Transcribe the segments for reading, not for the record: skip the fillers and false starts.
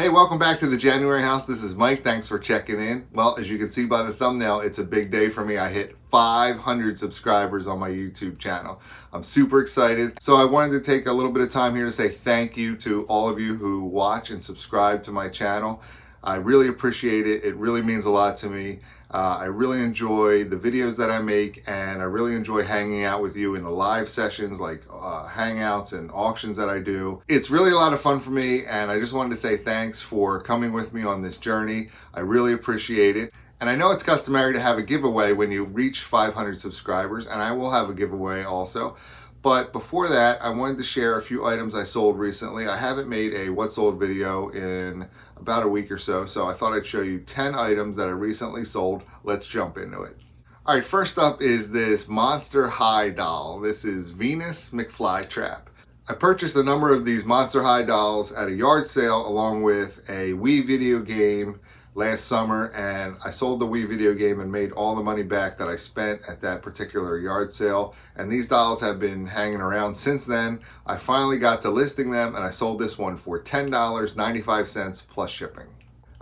Hey, welcome back to the January House. This is Mike. Thanks for checking in. Well, as you can see by the thumbnail, it's a big day for me. I hit 500 subscribers on my YouTube channel. I'm super excited. So I wanted to take a little bit of time here to say thank you to all of you who watch and subscribe to my channel. I really appreciate it. It really means a lot to me. I really enjoy the videos that I make, and I really enjoy hanging out with you in the live sessions like hangouts and auctions that I do. It's really a lot of fun for me, and I just wanted to say thanks for coming with me on this journey. I really appreciate it. And I know it's customary to have a giveaway when you reach 500 subscribers, and I will have a giveaway also. But before that, I wanted to share a few items I sold recently. I haven't made a what sold video in about a week or so, so I thought I'd show you 10 items that I recently sold. Let's jump into it. All right, first up is this Monster High doll. This is Venus McFlytrap. I purchased a number of these Monster High dolls at a yard sale along with a Wii video game last summer, and I sold the Wii video game and made all the money back that I spent at that particular yard sale. And these dolls have been hanging around since then. I finally got to listing them, and I sold this one for $10.95 plus shipping.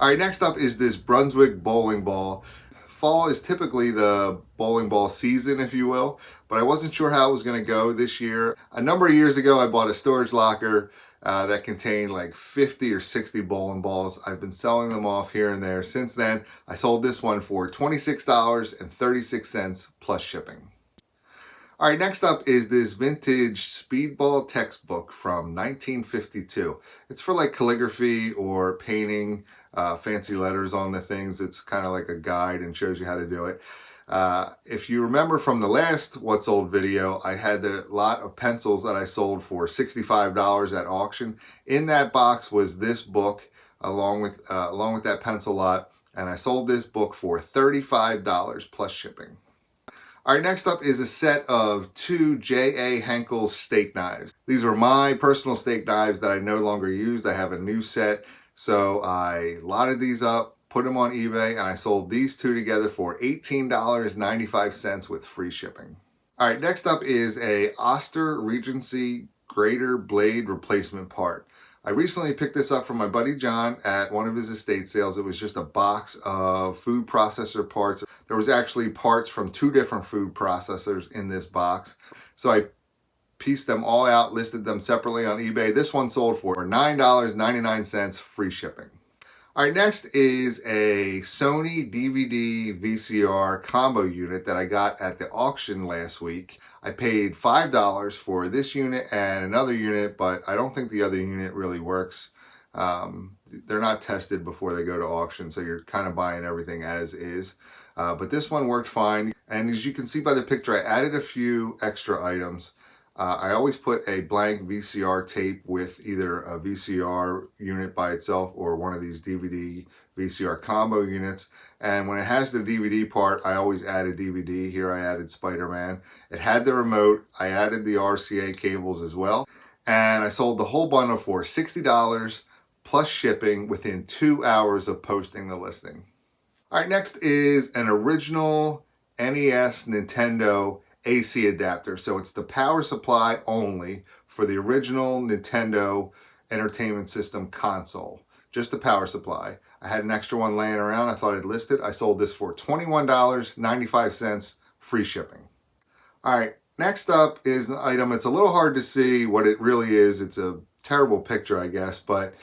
All right, next up is this Brunswick bowling ball. Fall is typically the bowling ball season, if you will, but I wasn't sure how it was going to go this year. A number of years ago, I bought a storage locker that contained like 50 or 60 bowling balls. I've been selling them off here and there since then. I sold this one for $26.36 plus shipping. All right, next up is this vintage Speedball textbook from 1952. It's for like calligraphy or painting fancy letters on the things. It's kind of like a guide and shows you how to do it. If you remember from the last What Sold video, I had a lot of pencils that I sold for $65 at auction. In that box was this book along with that pencil lot, and I sold this book for $35 plus shipping. All right, next up is a set of 2 J.A. Henkel's steak knives. These are my personal steak knives that I no longer use. I have a new set, so I lotted these up, put them on eBay, and I sold these two together for $18.95 with free shipping. All right, next up is a Oster Grader blade replacement part. I recently picked this up from my buddy John at one of his estate sales. It was just a box of food processor parts. There was actually parts from 2 different food processors in this box. So I pieced them all out, listed them separately on eBay. This one sold for $9.99 free shipping. All right, next is a Sony DVD VCR combo unit that I got at the auction last week. I paid $5 for this unit and another unit, but I don't think the other unit really works. They're not tested before they go to auction, so you're kind of buying everything as is. But this one worked fine. And as you can see by the picture, I added a few extra items. I always put a blank VCR tape with either a VCR unit by itself or one of these DVD VCR combo units. And when it has the DVD part, I always add a DVD. Here I added Spider-Man. It had the remote. I added the RCA cables as well. And I sold the whole bundle for $60 plus shipping within 2 hours of posting the listing. All right, next is an original NES Nintendo AC adapter. So it's the power supply only for the original Nintendo Entertainment System console. Just the power supply. I had an extra one laying around. I thought I'd list it. I sold this for $21.95 free shipping. All right, next up is an item. It's a little hard to see what it really is. It's a terrible picture, I guess, but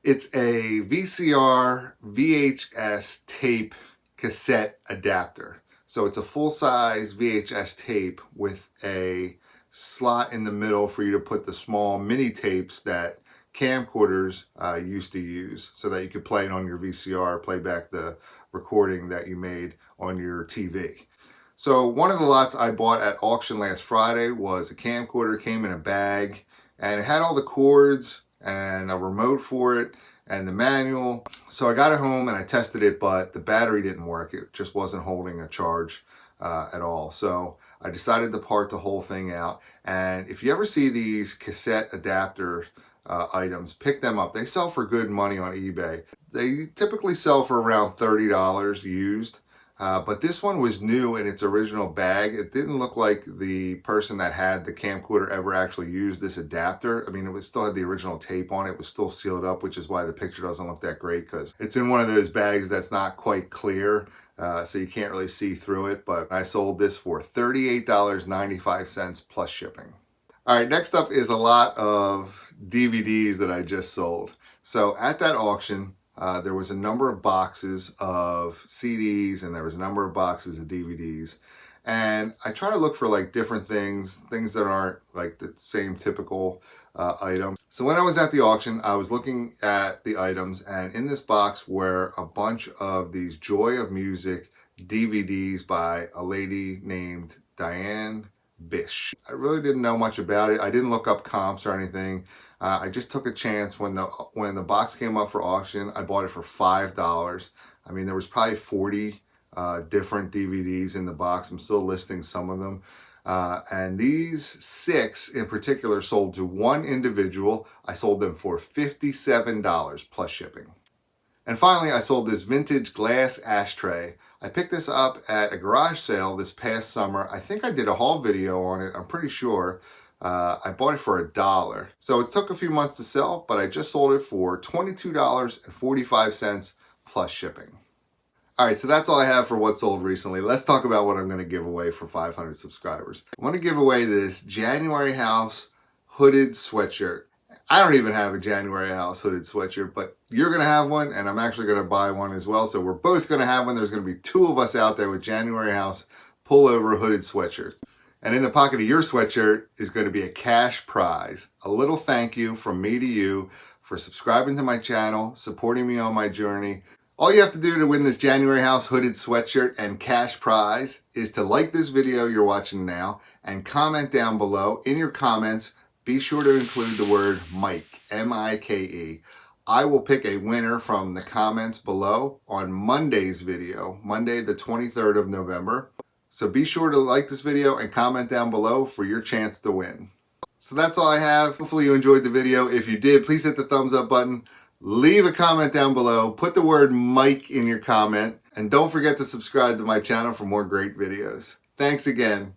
it's a VCR VHS tape cassette adapter. So it's a full-size VHS tape with a slot in the middle for you to put the small mini tapes that camcorders used to use so that you could play it on your VCR, play back the recording that you made on your TV. So one of the lots I bought at auction last Friday was a camcorder, came in a bag, and it had all the cords and a remote for it and the manual. So I got it home and I tested it, but the battery didn't work. It just wasn't holding a charge at all. So I decided to part the whole thing out. And if you ever see these cassette adapter items, pick them up. They sell for good money on eBay. They typically sell for around $30 used. But this one was new in its original bag. It didn't look like the person that had the camcorder ever actually used this adapter. I mean, it still had the original tape on it. It was still sealed up, which is why the picture doesn't look that great, because it's in one of those bags that's not quite clear. So you can't really see through it. But I sold this for $38.95 plus shipping. All right, next up is a lot of DVDs that I just sold. So at that auction, there was a number of boxes of CDs and there was a number of boxes of DVDs. And I try to look for like different things that aren't like the same typical item. So when I was at the auction, I was looking at the items, and in this box were a bunch of these Joy of Music DVDs by a lady named Diane Bish. I really didn't know much about it. I didn't look up comps or anything. I just took a chance. When the box came up for auction, I bought it for $5. I mean, there was probably 40 different DVDs in the box. I'm still listing some of them. And these 6 in particular sold to one individual. I sold them for $57 plus shipping. And finally, I sold this vintage glass ashtray. I picked this up at a garage sale this past summer. I think I did a haul video on it, I'm pretty sure. I bought it for $1. So it took a few months to sell, but I just sold it for $22.45 plus shipping. All right, so that's all I have for what sold recently. Let's talk about what I'm going to give away for 500 subscribers. I'm going to give away this January House hooded sweatshirt. I don't even have a January House hooded sweatshirt, but you're going to have one, and I'm actually going to buy one as well. So we're both going to have one. There's going to be 2 of us out there with January House pullover hooded sweatshirts. And in the pocket of your sweatshirt is going to be a cash prize. A little thank you from me to you for subscribing to my channel, supporting me on my journey. All you have to do to win this January House hooded sweatshirt and cash prize is to like this video you're watching now and comment down below. In your comments, be sure to include the word Mike, M-I-K-E. I will pick a winner from the comments below on Monday's video, Monday the 23rd of November. So be sure to like this video and comment down below for your chance to win. So that's all I have. Hopefully you enjoyed the video. If you did, please hit the thumbs up button. Leave a comment down below. Put the word Mike in your comment. And don't forget to subscribe to my channel for more great videos. Thanks again.